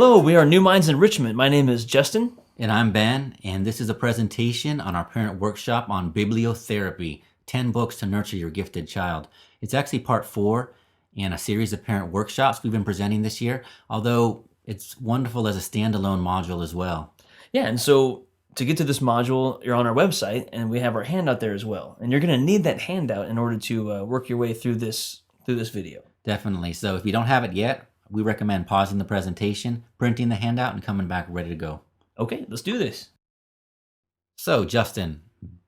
Hello, we are New Minds Enrichment. My name is Justin. And I'm Ben, and this is a presentation on our parent workshop on bibliotherapy, 10 books to nurture your gifted child. It's actually part 4 in a series of parent workshops we've been presenting this year, although it's wonderful as a standalone module as well. Yeah, and so to get to this module, you're on our website, and we have our handout there as well. And you're going to need that handout in order to work your way through this video. Definitely. So if you don't have it yet, we recommend pausing the presentation, printing the handout, and coming back ready to go. Okay, let's do this. So, Justin,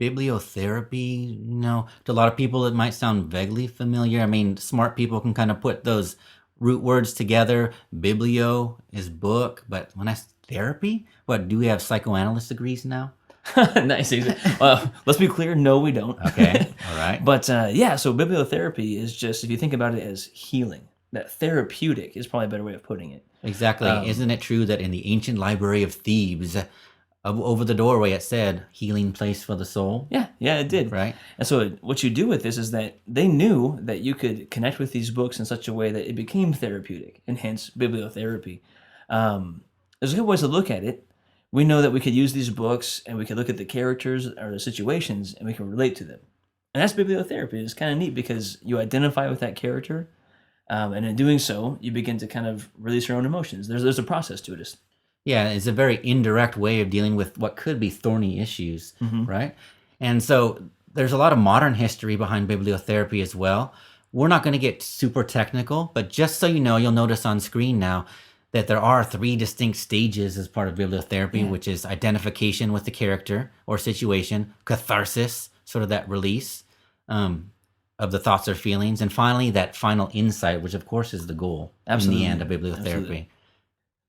bibliotherapy, to a lot of people it might sound vaguely familiar. I mean, smart people can kind of put those root words together. Biblio is book, but when I say therapy, what, do we have psychoanalyst degrees now? Nice. Let's be clear, no, we don't. Okay, all right. But yeah, so bibliotherapy is just, if you think about it as healing, that therapeutic is probably a better way of putting it. Exactly. Isn't it true that in the ancient library of Thebes, over the doorway it said, healing place for the soul? Yeah, it did. Right. And so what you do with this is that they knew that you could connect with these books in such a way that it became therapeutic, and hence bibliotherapy. There's a good ways to look at it. We know that we could use these books and we could look at the characters or the situations and we can relate to them. And that's bibliotherapy. It's kind of neat because you identify with that character, and in doing so, you begin to kind of release your own emotions. There's a process to it. Yeah, it's a very indirect way of dealing with what could be thorny issues, Mm-hmm. right? And so there's a lot of modern history behind bibliotherapy as well. We're not going to get super technical, but just so you know, you'll notice on screen now that there are 3 distinct stages as part of bibliotherapy, which is identification with the character or situation, catharsis, sort of that release of the thoughts or feelings, and finally that final insight, which of course is the goal in the end of bibliotherapy. Absolutely.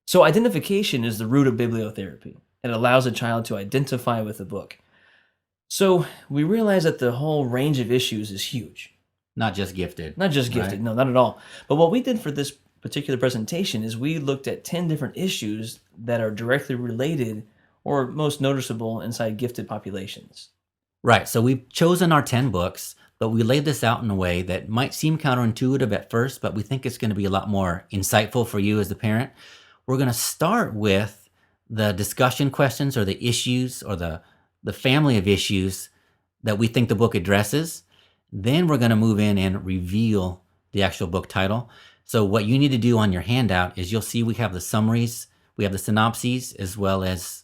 So identification is the root of bibliotherapy. It allows a child to identify with a book. So we realize that the whole range of issues is huge. Not just gifted. Not just gifted, right? No, not at all. But what we did for this particular presentation is we looked at 10 different issues that are directly related or most noticeable inside gifted populations. Right, so we've chosen our 10 books, but we laid this out in a way that might seem counterintuitive at first, but we think it's going to be a lot more insightful for you as a parent. We're going to start with the discussion questions or the issues or the family of issues that we think the book addresses. Then we're going to move in and reveal the actual book title. So what you need to do on your handout is you'll see we have the summaries, we have the synopses, as well as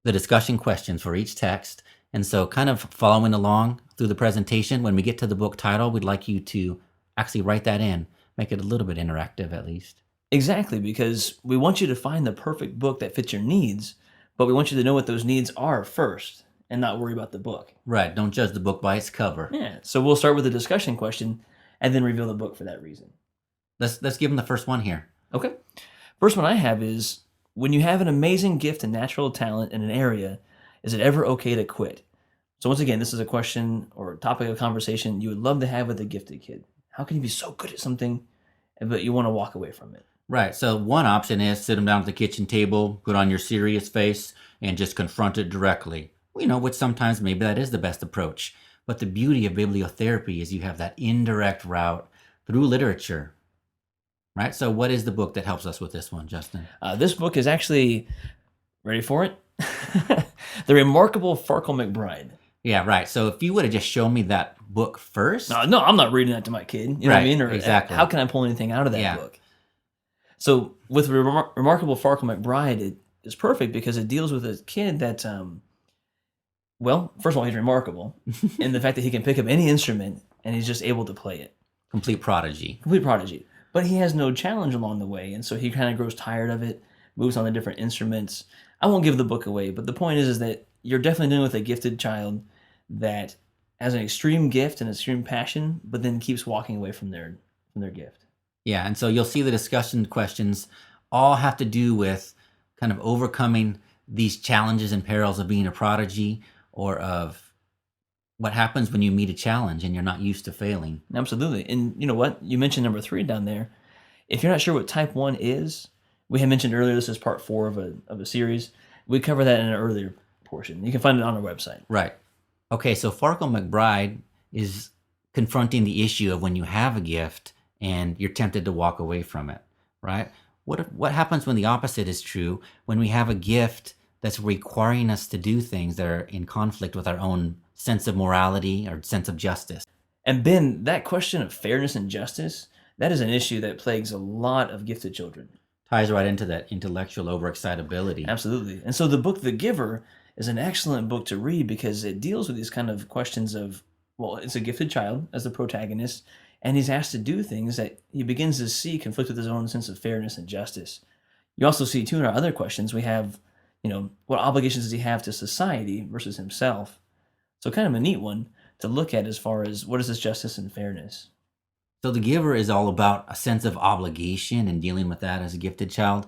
the discussion questions for each text. And so kind of following along through the presentation, when we get to the book title, we'd like you to actually write that in, make it a little bit interactive at least. Exactly, because we want you to find the perfect book that fits your needs, but we want you to know what those needs are first and not worry about the book. Right, don't judge the book by its cover. Yeah, so we'll start with a discussion question and then reveal the book for that reason. Let's give them the first one here. Okay. First one I have is, when you have an amazing gift and natural talent in an area, is it ever okay to quit? So once again, this is a question or a topic of conversation you would love to have with a gifted kid. How can you be so good at something, but you want to walk away from it? Right, so one option is sit them down at the kitchen table, put on your serious face, and just confront it directly. Which sometimes maybe that is the best approach. But the beauty of bibliotherapy is you have that indirect route through literature. Right, so what is the book that helps us with this one, Justin? This book is actually, ready for it? The Remarkable Farkle McBride. Yeah, right. So if you would have just shown me that book first. No, I'm not reading that to my kid. You know what I mean? Or exactly. How can I pull anything out of that book? So with Remarkable Farkle McBride, it is perfect because it deals with a kid that, first of all, he's remarkable in the fact that he can pick up any instrument and he's just able to play it. Complete prodigy. But he has no challenge along the way, and so he kind of grows tired of it, moves on to different instruments. I won't give the book away, but the point is that you're definitely dealing with a gifted child that has an extreme gift and extreme passion, but then keeps walking away from their gift. Yeah, and so you'll see the discussion questions all have to do with kind of overcoming these challenges and perils of being a prodigy, or of what happens when you meet a challenge and you're not used to failing. Absolutely. And you know what? You mentioned number 3 down there. If you're not sure what type 1 is, we had mentioned earlier this is part 4 of a series. We cover that in an earlier portion. You can find it on our website. Right. Okay, so Farkle McBride is confronting the issue of when you have a gift and you're tempted to walk away from it, right? what happens when the opposite is true, when we have a gift that's requiring us to do things that are in conflict with our own sense of morality or sense of justice? And Ben, that question of fairness and justice, that is an issue that plagues a lot of gifted children. Ties right into that intellectual overexcitability. Absolutely. And so the book The Giver is an excellent book to read because it deals with these kind of questions of, well, it's a gifted child as the protagonist, and he's asked to do things that he begins to see conflict with his own sense of fairness and justice. You also see, too, in our other questions, we have, what obligations does he have to society versus himself? So kind of a neat one to look at as far as what is this justice and fairness. So The Giver is all about a sense of obligation and dealing with that as a gifted child.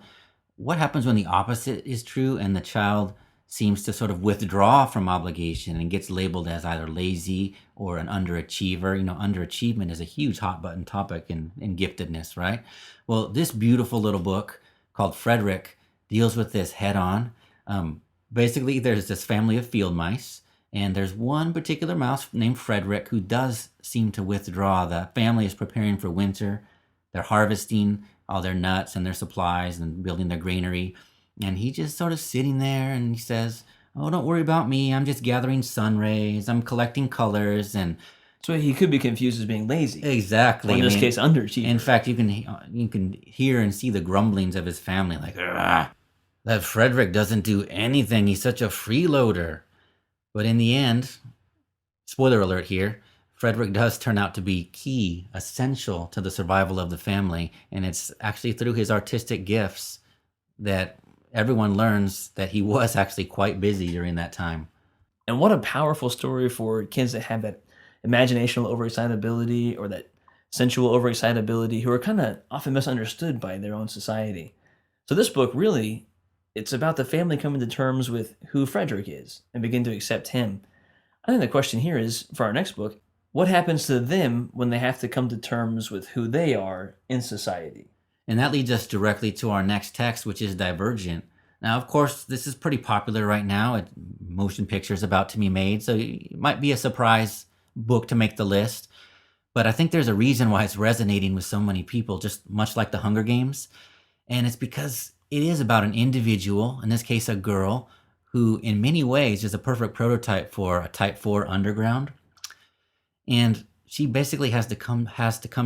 What happens when the opposite is true and the child seems to sort of withdraw from obligation and gets labeled as either lazy or an underachiever? Underachievement is a huge hot button topic in giftedness, right? Well, this beautiful little book called Frederick deals with this head on. Basically, there's this family of field mice, and there's one particular mouse named Frederick who does seem to withdraw. The family is preparing for winter. They're harvesting all their nuts and their supplies and building their granary. And he just sort of sitting there and he says, "Oh, don't worry about me. I'm just gathering sun rays. I'm collecting colors." And So he could be confused as being lazy. exactly. Or in this case, underachiever. In fact, you can hear and see the grumblings of his family, like, "Ugh, that Frederick doesn't do anything. He's such a freeloader." But in the end, spoiler alert here, Frederick does turn out to be key, essential to the survival of the family. And it's actually through his artistic gifts that everyone learns that he was actually quite busy during that time. And what a powerful story for kids that have that imaginational overexcitability or that sensual overexcitability who are kind of often misunderstood by their own society. So this book really, it's about the family coming to terms with who Frederick is and begin to accept him. I think the question here is, for our next book, what happens to them when they have to come to terms with who they are in society? And that leads us directly to our next text, which is Divergent. Now, of course, this is pretty popular right now. Motion pictures about to be made, so it might be a surprise book to make the list. But I think there's a reason why it's resonating with so many people, just much like the Hunger Games. And it's because it is about an individual, in this case a girl, who in many ways is a perfect prototype for a Type 4 underground. And she basically has to come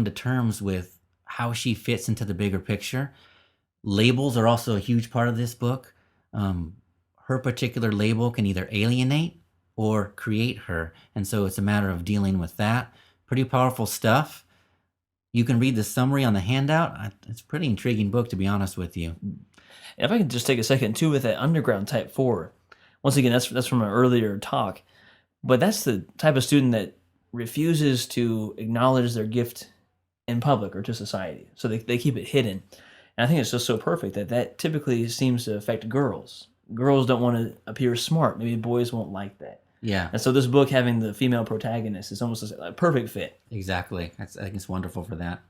to terms with how she fits into the bigger picture. Labels are also a huge part of this book. Her particular label can either alienate or create her. And so it's a matter of dealing with that. Pretty powerful stuff. You can read the summary on the handout. It's a pretty intriguing book, to be honest with you. If I could just take a second too with that underground Type 4. Once again, that's from an earlier talk. But that's the type of student that refuses to acknowledge their gift in public or to society. So they keep it hidden. And I think it's just so perfect that typically seems to affect girls. Girls don't want to appear smart. Maybe boys won't like that. Yeah, And so this book having the female protagonist is almost a perfect fit. exactly. I think it's wonderful for that.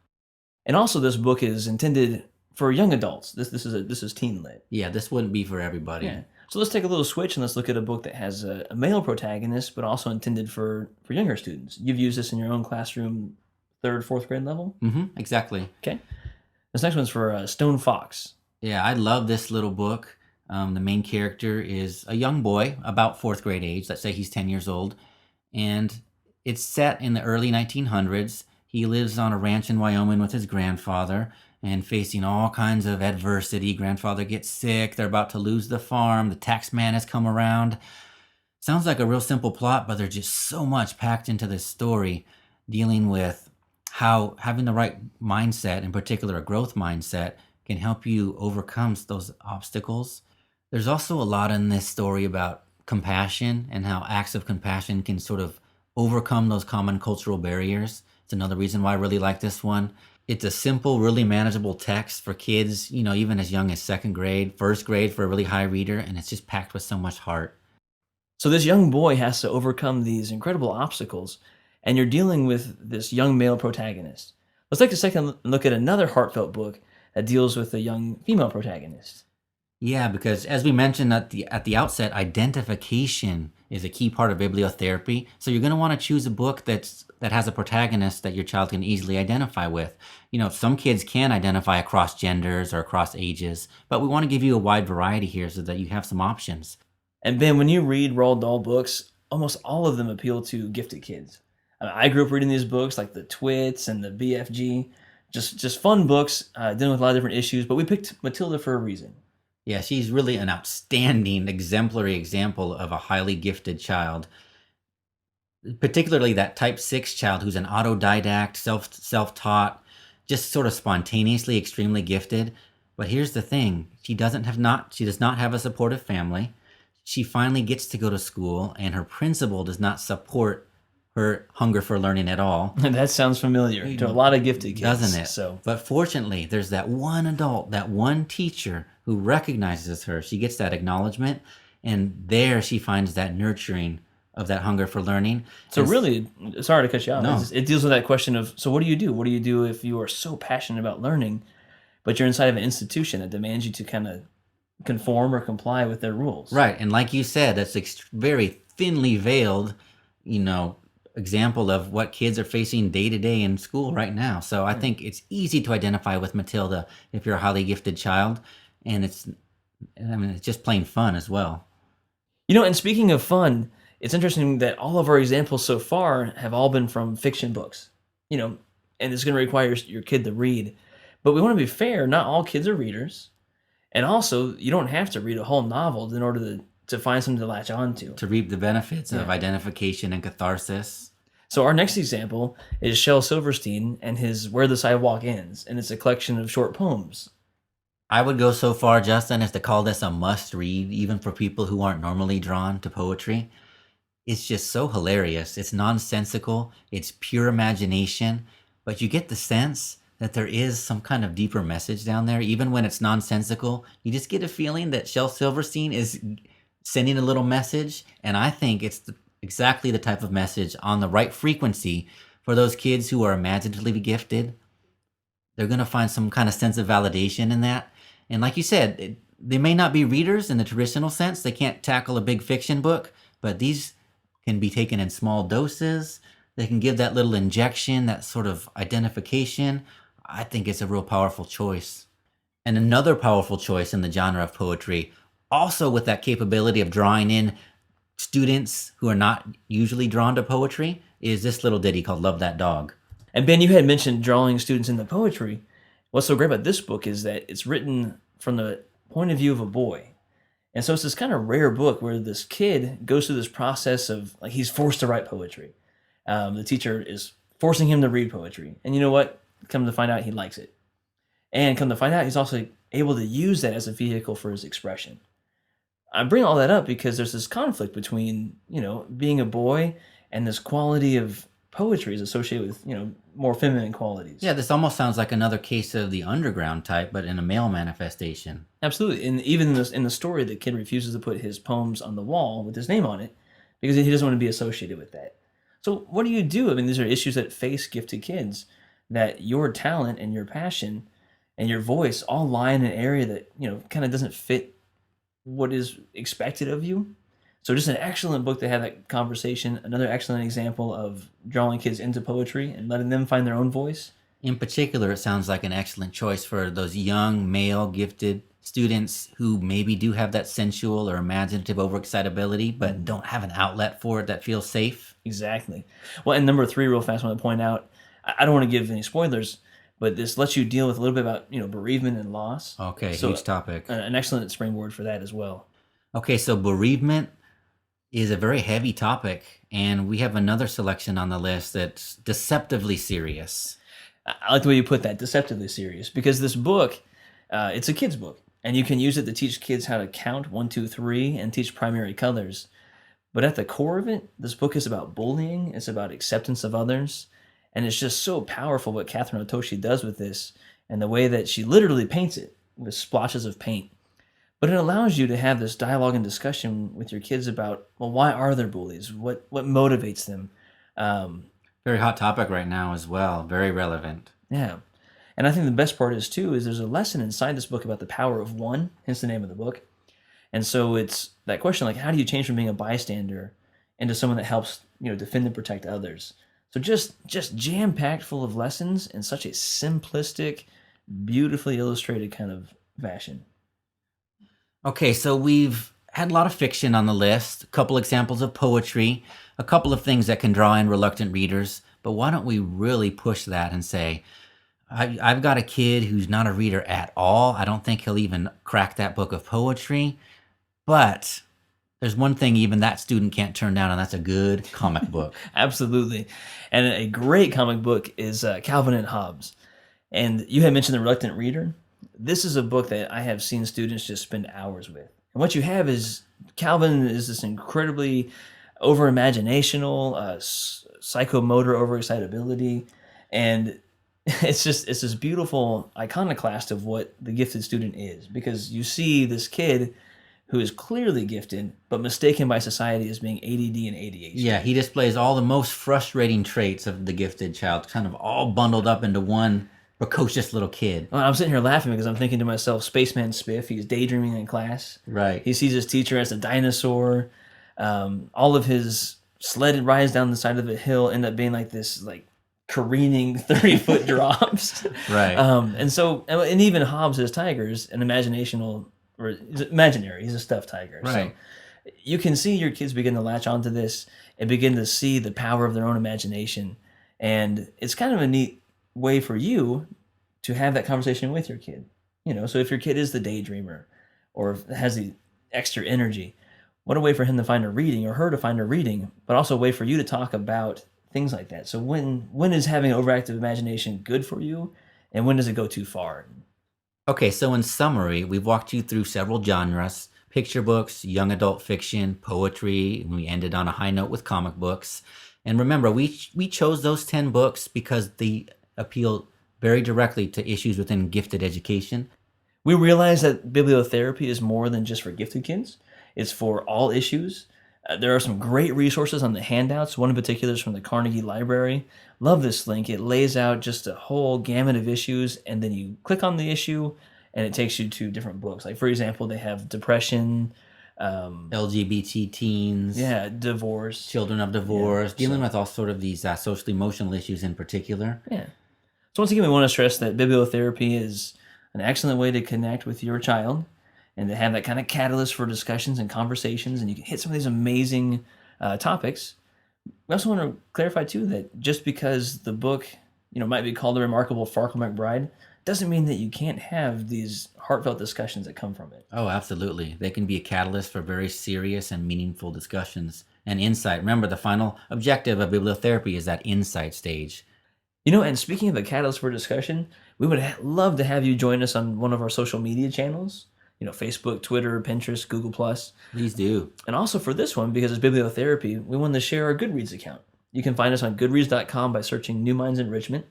And also this book is intended for young adults. This is teen lit. Yeah, this wouldn't be for everybody. Yeah. So let's take a little switch and let's look at a book that has a male protagonist, but also intended for younger students. You've used this in your own classroom, 3rd, 4th grade level. Exactly. Okay. This next one's for Stone Fox. Yeah, I love this little book. The main character is a young boy, about 4th grade age. Let's say he's 10 years old. And it's set in the early 1900s. He lives on a ranch in Wyoming with his grandfather and facing all kinds of adversity. Grandfather gets sick. They're about to lose the farm. The tax man has come around. Sounds like a real simple plot, but there's just so much packed into this story dealing with how having the right mindset, in particular a growth mindset, can help you overcome those obstacles. There's also a lot in this story about compassion and how acts of compassion can sort of overcome those common cultural barriers. It's another reason why I really like this one. It's a simple, really manageable text for kids, even as young as 2nd grade, 1st grade for a really high reader, and it's just packed with so much heart. So this young boy has to overcome these incredible obstacles, and you're dealing with this young male protagonist. Let's take a second and look at another heartfelt book that deals with a young female protagonist. Yeah, because as we mentioned at the outset, identification is a key part of bibliotherapy. So you're going to want to choose a book that's that has a protagonist that your child can easily identify with. Some kids can identify across genders or across ages, but we want to give you a wide variety here so that you have some options. And Ben, when you read Roald Dahl books, almost all of them appeal to gifted kids. I grew up reading these books like the Twits and the BFG, just fun books dealing with a lot of different issues. But we picked Matilda for a reason. Yeah, she's really an outstanding, exemplary example of a highly gifted child, particularly that type 6 child who's an autodidact, self-taught, just sort of spontaneously extremely gifted. But here's the thing, she does not have a supportive family. She finally gets to go to school, and her principal does not support her hunger for learning at all. That sounds familiar to a lot of gifted kids, doesn't it? So, but fortunately, there's that one adult, that one teacher who recognizes her. She gets that acknowledgement, and there she finds that nurturing of that hunger for learning. So really, sorry to cut you off. No. It deals with that question of, so what do you do? What do you do if you are so passionate about learning, but you're inside of an institution that demands you to kind of conform or comply with their rules? Right, and like you said, that's very thinly veiled, example of what kids are facing day to day in school right now. So I think it's easy to identify with Matilda if you're a highly gifted child, and it's just plain fun as well. And speaking of fun, it's interesting that all of our examples so far have all been from fiction books, and it's going to require your kid to read. But we want to be fair, not all kids are readers. And also, you don't have to read a whole novel in order to find something to latch on to reap the benefits of identification and catharsis. So our next example is Shel Silverstein and his Where the Sidewalk Ends, and it's a collection of short poems. I would go so far, Justin, as to call this a must-read, even for people who aren't normally drawn to poetry. It's just so hilarious. It's nonsensical. It's pure imagination. But you get the sense that there is some kind of deeper message down there. Even when it's nonsensical, you just get a feeling that Shel Silverstein is sending a little message. And I think it's exactly the type of message on the right frequency for those kids who are imaginatively gifted. They're going to find some kind of sense of validation in that. And like you said, they may not be readers in the traditional sense. They can't tackle a big fiction book, but these can be taken in small doses. They can give that little injection, that sort of identification. I think it's a real powerful choice. And another powerful choice in the genre of poetry, also with that capability of drawing in students who are not usually drawn to poetry, is this little ditty called Love That Dog. And Ben, you had mentioned drawing students into poetry. What's so great about this book is that it's written from the point of view of a boy. And so it's this kind of rare book where this kid goes through this process of, like, he's forced to write poetry. The teacher is forcing him to read poetry. And you know what? Come to find out, he likes it. And come to find out, he's also able to use that as a vehicle for his expression. I bring all that up because there's this conflict between, being a boy and this quality of poetry is associated with, more feminine qualities. Yeah, this almost sounds like another case of the underground type, but in a male manifestation. Absolutely. And even in the story, the kid refuses to put his poems on the wall with his name on it because he doesn't want to be associated with that. So what do you do? I mean, these are issues that face gifted kids, that your talent and your passion and your voice all lie in an area that, kind of doesn't fit what is expected of you. So just an excellent book to have that conversation. Another excellent example of drawing kids into poetry and letting them find their own voice. In particular, it sounds like an excellent choice for those young male gifted students who maybe do have that sensual or imaginative overexcitability, but don't have an outlet for it that feels safe. Exactly. Well, and number 3, real fast, I want to point out, I don't want to give any spoilers, but this lets you deal with a little bit about, bereavement and loss. Okay, So huge topic. an excellent springboard for that as well. Okay, so bereavement is a very heavy topic, and we have another selection on the list that's deceptively serious. I like the way you put that, deceptively serious, because this book, it's a kid's book, and you can use it to teach kids how to count 1, 2, 3 and teach primary colors. But at the core of it, this book is about bullying, it's about acceptance of others, and it's just so powerful what Catherine Otoshi does with this and the way that she literally paints it with splotches of paint. But it allows you to have this dialogue and discussion with your kids about, well, why are there bullies? What motivates them? Very hot topic right now as well. Very relevant. Yeah. And I think the best part is, too, is there's a lesson inside this book about the power of one, hence the name of the book. And so it's that question, like, how do you change from being a bystander into someone that helps, defend and protect others? So just jam packed full of lessons in such a simplistic, beautifully illustrated kind of fashion. Okay, so we've had a lot of fiction on the list, a couple examples of poetry, a couple of things that can draw in reluctant readers. But why don't we really push that and say, I've got a kid who's not a reader at all. I don't think he'll even crack that book of poetry. But there's one thing even that student can't turn down, and that's a good comic book. Absolutely. And a great comic book is Calvin and Hobbes. And you had mentioned The Reluctant Reader. This is a book that I have seen students just spend hours with. And what you have is Calvin is this incredibly over imaginational, psychomotor overexcitability. And it's this beautiful iconoclast of what the gifted student is, because you see this kid who is clearly gifted, but mistaken by society as being ADD and ADHD. Yeah, he displays all the most frustrating traits of the gifted child, kind of all bundled up into one precocious little kid. Well, I'm sitting here laughing because I'm thinking to myself, Spaceman Spiff, he's daydreaming in class. Right. He sees his teacher as a dinosaur. All of his sled rides down the side of the hill end up being like this, like careening 30-foot drops. Right. And even Hobbes, his tiger's an imaginational, or he's imaginary. He's a stuffed tiger. Right. So you can see your kids begin to latch onto this and begin to see the power of their own imagination. And it's kind of a neat way for you to have that conversation with your kid. So if your kid is the daydreamer or has the extra energy, what a way for him to find a reading, or her to find a reading, but also a way for you to talk about things like that. So when is having an overactive imagination good for you, and when does it go too far? Okay, so in summary, we've walked you through several genres: picture books, young adult fiction, poetry, and we ended on a high note with comic books. And remember, we chose those 10 books because they appeal very directly to issues within gifted education. We realize that bibliotherapy is more than just for gifted kids. It's for all issues. There are some great resources on the handouts. One in particular is from the Carnegie Library. Love this link. It lays out just a whole gamut of issues, and then you click on the issue, and it takes you to different books. Like, for example, they have depression, LGBT teens, divorce, children of divorce, dealing with all sort of these social emotional issues in particular. Yeah. So once again, we want to stress that bibliotherapy is an excellent way to connect with your child and to have that kind of catalyst for discussions and conversations, and you can hit some of these amazing topics. We also want to clarify too that just because the book, might be called The Remarkable Farkle McBride, doesn't mean that you can't have these heartfelt discussions that come from it. Oh, absolutely. They can be a catalyst for very serious and meaningful discussions and insight. Remember, the final objective of bibliotherapy is that insight stage. And speaking of a catalyst for discussion, we would love to have you join us on one of our social media channels. Facebook, Twitter, Pinterest, Google+. Please do. And also for this one, because it's bibliotherapy, we wanted to share our Goodreads account. You can find us on goodreads.com by searching New Minds Enrichment,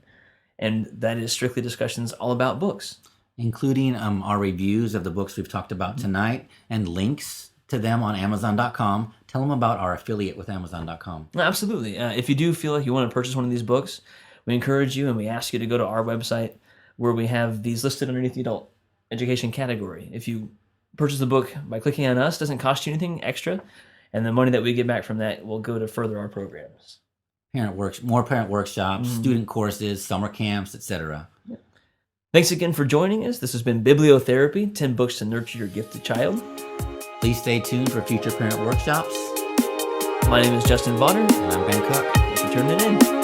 and that is strictly discussions all about books. Including our reviews of the books we've talked about tonight and links to them on Amazon.com. Tell them about our affiliate with Amazon.com. Absolutely. If you do feel like you want to purchase one of these books, we encourage you and we ask you to go to our website where we have these listed underneath the adult education category. If you purchase the book by clicking on us, it doesn't cost you anything extra, and the money that we get back from that will go to further our programs. More parent workshops, student courses, summer camps, etc. Yeah. Thanks again for joining us. This has been Bibliotherapy, 10 books to nurture your gifted child. Please stay tuned for future parent workshops. My name is Justin Bonner. And I'm Ben Cook. Thanks for tuning in.